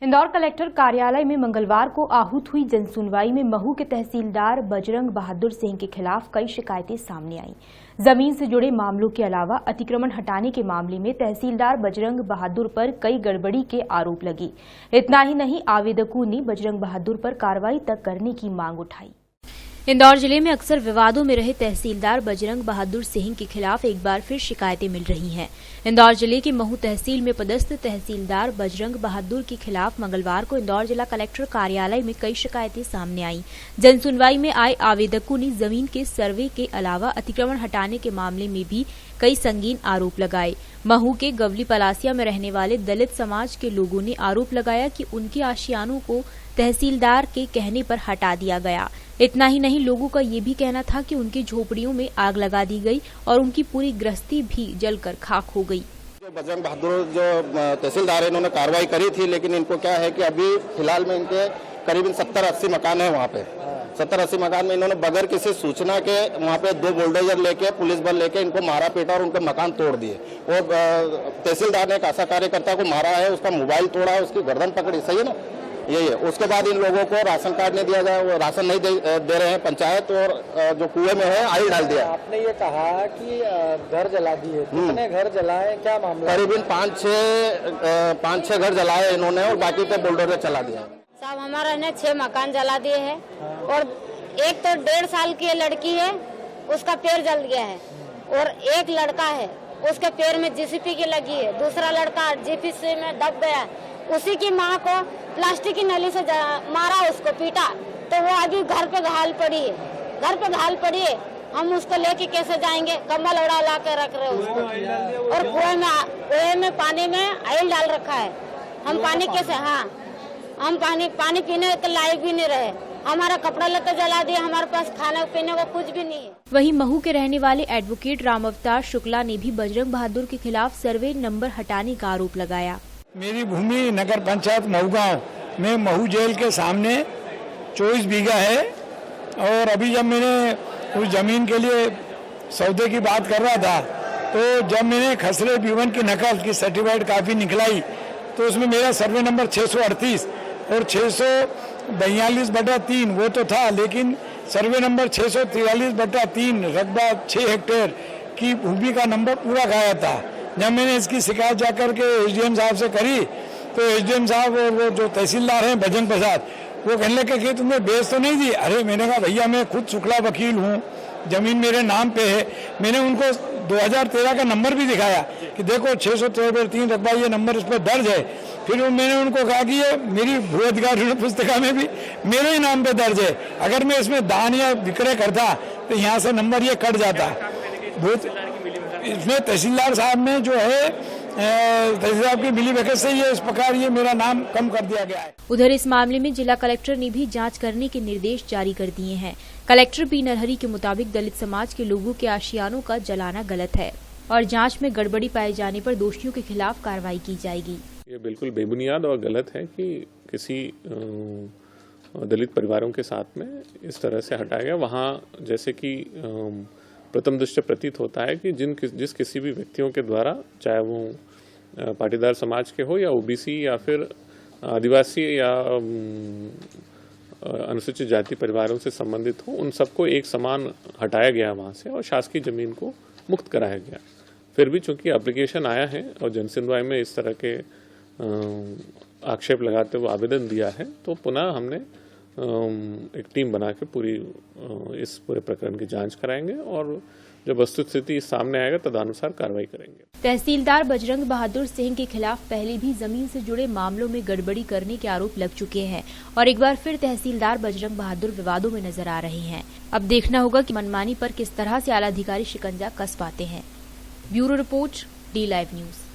Indore collector कार्यालय में मंगलवार को आहूत हुई जनसुनवाई में महू के तहसीलदार बजरंग बहादुर सिंह के खिलाफ कई शिकायतें सामने आईं। जमीन से जुड़े मामलों के अलावा अतिक्रमण हटाने के मामले में तहसीलदार बजरंग बहादुर पर कई गड़बड़ी के आरोप लगे। इतना ही नहीं, आवेदकों ने बजरंग बहादुर पर कार्रवाई तक करने की मांग उठाई। इंदौर जिले में अक्सर विवादों में रहे तहसीलदार बजरंग बहादुर सिंह के खिलाफ एक बार फिर शिकायतें मिल रही हैं। इंदौर जिले की महू तहसील में पदस्थ तहसीलदार बजरंग बहादुर के खिलाफ मंगलवार को इंदौर जिला कलेक्टर कार्यालय में कई शिकायतें सामने आईं। जनसुनवाई में आए आवेदकों ने जमीन के सर्वे के अलावा अतिक्रमण हटाने के मामले में भी कई संगीन आरोप लगाए। महू के गवली पलासिया में रहने वाले दलित समाज के लोगों ने आरोप लगाया कि उनके आशियानों को तहसीलदार के कहने पर हटा दिया गया। इतना ही नहीं, लोगों का ये भी कहना था कि उनकी झोपड़ियों में आग लगा दी गई और उनकी पूरी गृहस्थी भी जलकर खाक हो गई। बजरंग बहादुर जो तहसीलदार है, इन्होंने कार्रवाई करी थी, लेकिन इनको क्या है कि अभी फिलहाल में इनके करीबन 70-80 मकान है। वहाँ पे 70-80 मकान में इन्होंने बगैर किसी सूचना के वहाँ पे 2 बुलडोजर लेके, पुलिस बल लेके इनको मारा पीटा और उनके मकान तोड़ दिए। और तहसीलदार ने एक आशा कार्यकर्ता को मारा है, उसका मोबाइल तोड़ा है, उसकी गर्दन पकड़ी। सही है ना, यही है। उसके बाद इन लोगों को राशन कार्ड नहीं दिया गया, वो राशन नहीं दे रहे हैं पंचायत, और जो कुएं में है आयल डाल दिया। आपने ये कहा कि घर जला दिए, कितने घर जलाए, क्या मामला? करीबन 5-6 घर जलाए इन्होंने और बाकी पे बुलडोजर चला दिया। साहब, हमारा ने 6 मकान जला दिए हैं और एक तो 1.5 साल की लड़की है, उसका पैर जल गया है, और एक लड़का है, उसके पैर में जीसीपी की लगी है। दूसरा लड़का जीपीसी में दब गया है। उसी की माँ को प्लास्टिक की नली से मारा, उसको पीटा, तो वो अभी घर पे घायल पड़ी है। हम उसको लेके कैसे जाएंगे? कंबल ओढ़ा ला के रख रहे उसको, और कुएं में पानी में ऑयल डाल रखा है। हम पानी कैसे, हम पानी पीने के लायक भी नहीं रहे। हमारा कपड़ा लत्ता जला दिया, हमारे पास खाने पीने को कुछ भी नहीं है। वहीं महू के रहने वाले एडवोकेट राम अवतार शुक्ला ने भी बजरंग बहादुर के खिलाफ सर्वे नंबर हटाने का आरोप लगाया। मेरी भूमि नगर पंचायत महू गाँव में महू जेल के सामने 24 बीघा है, और अभी जब मैंने उस जमीन के लिए सौदे की बात कर रहा था, तो जब मैंने खसरे B1 की नकल की सर्टिफाइड कापी निकलाई, तो उसमें मेरा सर्वे नंबर 638 और 642/3 वो तो था, लेकिन सर्वे नंबर 643/3 रकबा 6 हेक्टेयर की भूमि का नंबर पूरा गाया था। जब मैंने इसकी शिकायत जाकर के एसडीएम साहब से करी, तो एसडीएम साहब और वो जो तहसीलदार हैं बजरंग प्रसाद, वो कहने लगे कि तुमने बेच तो नहीं दी। अरे मैंने कहा भैया, मैं खुद शुक्ला वकील हूँ, जमीन मेरे नाम पे है। मैंने उनको 2013 का नंबर भी दिखाया कि देखो 643/3 रकबा ये नंबर इस पर दर्ज है। फिर मैंने उनको कहा कि ये मेरी भू अधिकार पुस्तिका में भी मेरे ही नाम पे दर्ज है, अगर मैं इसमें दान या विक्रय करता तो यहाँ से नंबर ये कट जाता। इसमें तहसीलदार साहब ने जो है तहसीलदार की मिलीभगत से ये इस प्रकार ये मेरा नाम कम कर दिया गया है। उधर इस मामले में जिला कलेक्टर ने भी जांच करने के निर्देश जारी कर दिए हैं। कलेक्टर पी नरहरी के मुताबिक दलित समाज के लोगों के आशियानों का जलाना गलत है और जांच में गड़बड़ी पाए जाने पर दोषियों के खिलाफ कार्रवाई की जाएगी। ये बिल्कुल बेबुनियाद और गलत है कि किसी दलित परिवारों के साथ में इस तरह से हटाया गया। वहाँ जैसे कि प्रथम दृष्टया प्रतीत होता है कि जिस किसी भी व्यक्तियों के द्वारा, चाहे वो पाटीदार समाज के हो या ओबीसी या फिर आदिवासी या अनुसूचित जाति परिवारों से संबंधित हो, उन सबको एक समान हटाया गया वहाँ से और शासकीय जमीन को मुक्त कराया गया। फिर भी चूंकि एप्लीकेशन आया है और जनसुनवाई में इस तरह के आक्षेप लगाते हुए आवेदन दिया है, तो पुनः हमने एक टीम बना के इस पूरे प्रकरण की जांच कराएंगे और जब वस्तुस्थिति सामने आएगा तदनुसार कार्रवाई करेंगे। तहसीलदार बजरंग बहादुर सिंह के खिलाफ पहले भी जमीन से जुड़े मामलों में गड़बड़ी करने के आरोप लग चुके हैं और एक बार फिर तहसीलदार बजरंग बहादुर विवादों में नजर आ रहे हैं। अब देखना होगा कि मनमानी पर किस तरह से आला अधिकारी शिकंजा कस पाते हैं। Bureau report, D Live news.